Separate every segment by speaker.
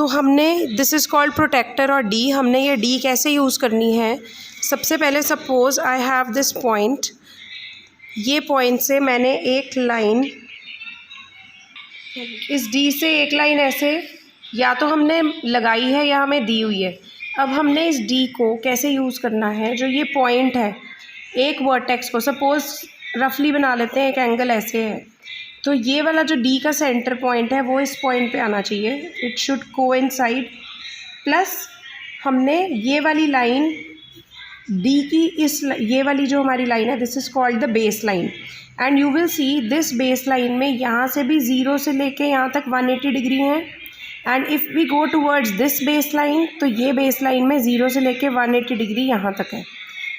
Speaker 1: तो हमने this is called protector और डी, हमने ये डी कैसे यूज़ करनी है। सबसे पहले suppose I have this point, ये पॉइंट से मैंने एक लाइन, इस डी से एक लाइन ऐसे या तो हमने लगाई है या हमें दी हुई है। अब हमने इस डी को कैसे यूज़ करना है, जो ये पॉइंट है एक वर्टेक्स को सपोज़ रफली बना लेते हैं, एक एंगल ऐसे है, तो ये वाला जो डी का सेंटर पॉइंट है वो इस पॉइंट पे आना चाहिए, इट शुड कोइंसाइड। प्लस हमने ये वाली लाइन डी की ये वाली जो हमारी लाइन है this is called the base line, and you will see this base line में यहाँ से भी 0 से लेके यहाँ तक 180 डिग्री है, and if we go towards this base line तो ये बेस लाइन में 0 से लेके 180 डिग्री यहाँ तक है।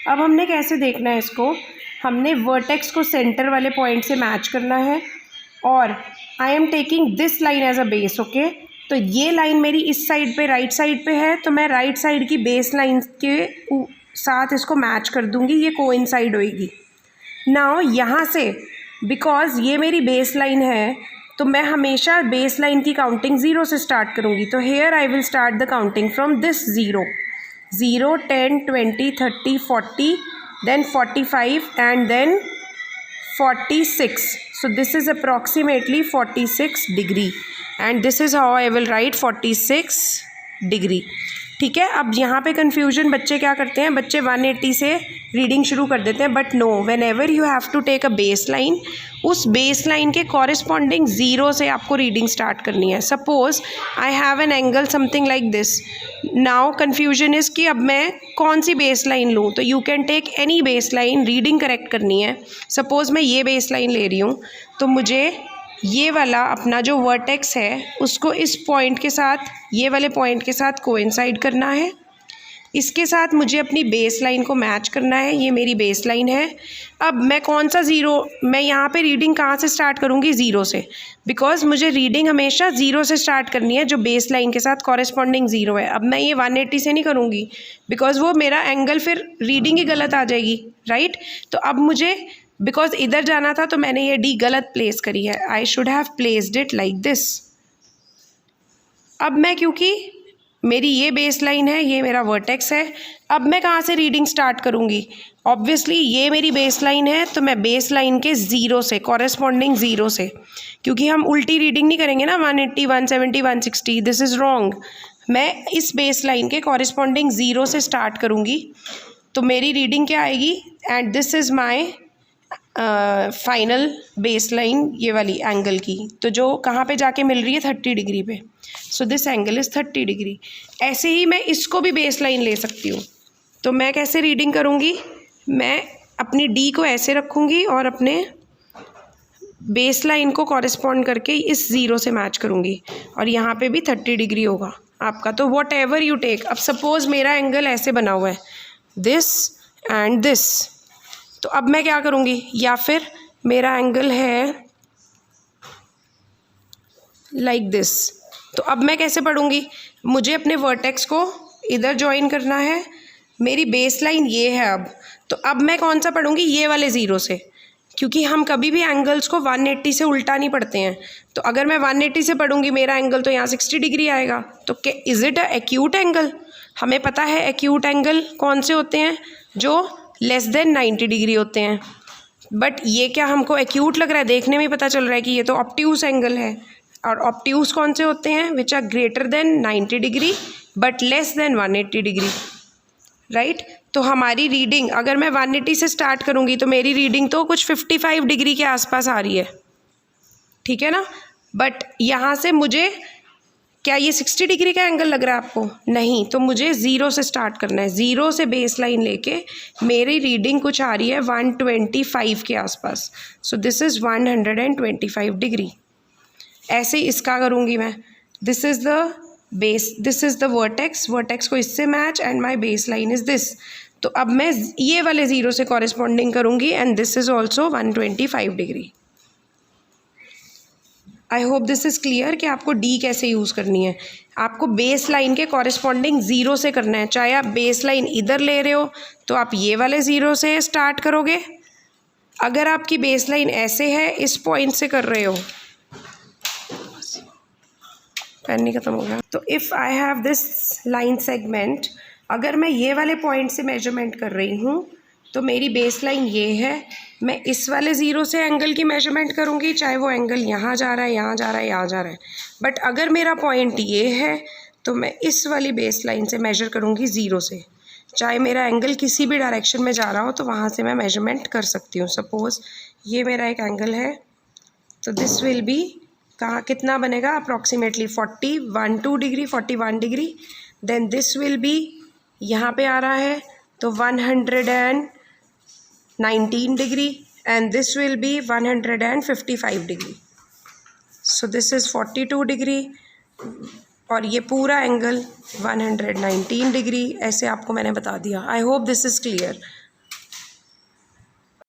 Speaker 1: अब हमने कैसे देखना है इसको, हमने वर्टेक्स को सेंटर वाले पॉइंट से मैच करना है और I am taking this line as a base, okay. तो ये लाइन मेरी इस साइड पे राइट साइड पे है, तो मैं राइट साइड की बेस लाइन के साथ इसको मैच कर दूंगी, ये कोइंसाइड होएगी। नाउ यहाँ से बिकॉज ये मेरी बेस लाइन है तो मैं हमेशा बेस लाइन की काउंटिंग 0 से स्टार्ट करूँगी। तो here I will start the counting from this 0, 10, 20, 30, 40, then 45 and then 46. So this is approximately 46 degree and this is how I will write 46 degree. ठीक है। अब यहाँ पे कन्फ्यूजन बच्चे क्या करते हैं, बच्चे 180 से रीडिंग शुरू कर देते हैं, but no, whenever you have to take a base line, उस बेस लाइन के कॉरेस्पॉन्डिंग 0 से आपको रीडिंग स्टार्ट करनी है। Suppose I have an angle something like this, now confusion is कि अब मैं कौन सी बेस लाइन लूँ, तो you can take any base line, reading correct करनी है। सपोज़ मैं ये बेस लाइन ले रही हूँ, तो मुझे ये वाला अपना जो वर्टेक्स है उसको इस पॉइंट के साथ, ये वाले पॉइंट के साथ कोइंसाइड करना है, इसके साथ मुझे अपनी बेस लाइन को मैच करना है, ये मेरी बेस लाइन है। अब मैं कौन सा 0, मैं यहाँ पे रीडिंग कहाँ से स्टार्ट करूँगी, 0 से, बिकॉज मुझे रीडिंग हमेशा 0 से स्टार्ट करनी है जो बेस लाइन के साथ कॉरेस्पॉन्डिंग 0 है। अब मैं ये 180 से नहीं करूँगी बिकॉज वो मेरा एंगल फिर रीडिंग ही गलत आ जाएगी, राइट। तो अब मुझे बिकॉज इधर जाना था तो मैंने ये डी गलत प्लेस करी है, I should have placed it like this. अब मैं, क्योंकि मेरी ये बेस लाइन है, ये मेरा वर्टेक्स है, अब मैं कहाँ से रीडिंग स्टार्ट करूँगी, ऑब्वियसली ये मेरी बेस लाइन है तो मैं बेस लाइन के 0 से, कॉरेस्पॉन्डिंग 0 से, क्योंकि हम उल्टी रीडिंग नहीं करेंगे ना 180, 170, 160, दिस इज़ रॉन्ग। मैं इस बेस लाइन के कॉरेस्पॉन्डिंग 0 से स्टार्ट करूँगी, तो मेरी रीडिंग क्या आएगी, and this is my final base line, ये वाली एंगल की, तो जो कहाँ पे जाके मिल रही है 30 डिग्री पे, so this angle is 30 degree. ऐसे ही मैं इसको भी बेस लाइन ले सकती हूँ। तो मैं कैसे रीडिंग करूँगी, मैं अपनी डी को ऐसे रखूँगी और अपने बेस लाइन को कॉरेस्पॉन्ड करके इस 0 से मैच करूँगी, और यहाँ पे भी 30 डिग्री होगा आपका। तो वॉट एवर यू टेक, अब सपोज़ मेरा एंगल ऐसे बना हुआ है, दिस एंड दिस, तो अब मैं क्या करूँगी, या फिर मेरा एंगल है लाइक दिस, तो अब मैं कैसे पढ़ूँगी, मुझे अपने वर्टेक्स को इधर ज्वाइन करना है, मेरी बेस लाइन ये है। अब तो अब मैं कौन सा पढ़ूँगी, ये वाले 0 से, क्योंकि हम कभी भी एंगल्स को 180 से उल्टा नहीं पढ़ते हैं। तो अगर मैं 180 से पढ़ूँगी मेरा एंगल तो यहाँ 60 डिग्री आएगा। तो क्या is it a acute angle, हमें पता है एक्यूट एंगल कौन से होते हैं, जो लेस देन 90 डिग्री होते हैं। बट ये क्या हमको एक्यूट लग रहा है, देखने में पता चल रहा है कि ये तो ऑब्ट्यूस एंगल है। और ऑब्ट्यूस कौन से होते हैं, which are greater than 90 degree but less than 180 degree, right. तो हमारी रीडिंग अगर मैं 180 से स्टार्ट करूँगी तो मेरी रीडिंग तो कुछ 55 डिग्री के आसपास आ रही है, ठीक है ना। बट यहाँ से मुझे क्या ये 60 डिग्री का एंगल लग रहा है आपको, नहीं, तो मुझे 0 से स्टार्ट करना है, 0 से बेस लाइन लेके मेरी रीडिंग कुछ आ रही है 125 के आसपास, सो दिस इज़ 125 डिग्री। ऐसे इसका करूँगी मैं, this is the base, this is the vertex, vertex को इससे match and my base line is this. तो अब मैं ये वाले 0 से कॉरेस्पॉन्डिंग करूँगी and this is also 125 degree. I hope this is clear कि आपको डी कैसे यूज़ करनी है। आपको बेस लाइन के कॉरेस्पॉन्डिंग 0 से करना है, चाहे आप बेस लाइन इधर ले रहे हो तो आप ये वाले 0 से स्टार्ट करोगे, अगर आपकी बेस लाइन ऐसे है इस पॉइंट से कर रहे हो पेन नहीं ख़त्म हो गया। तो if I have this line segment, अगर मैं ये वाले पॉइंट से मेजरमेंट कर रही हूँ तो मेरी बेस लाइन ये है। मैं इस वाले ज़ीरो से एंगल की मेजरमेंट करूँगी, चाहे वो एंगल यहाँ जा रहा है, यहाँ जा रहा है, यहाँ जा रहा है। बट अगर मेरा पॉइंट ये है तो मैं इस वाली बेस लाइन से मेजर करूँगी ज़ीरो से, चाहे मेरा एंगल किसी भी डायरेक्शन में जा रहा हो तो वहाँ से मैं मेजरमेंट कर सकती हूँ। सपोज़ ये मेरा एक एंगल है, तो दिस विल बी कहाँ कितना बनेगा, approximately 41 degree, 41 degree. Then this will be यहाँ पे आ रहा है तो 119 degree, and this will be 155 degree. So this is 42 degree और ये पूरा एंगल 119 डिग्री। ऐसे आपको मैंने बता दिया। I hope this is clear.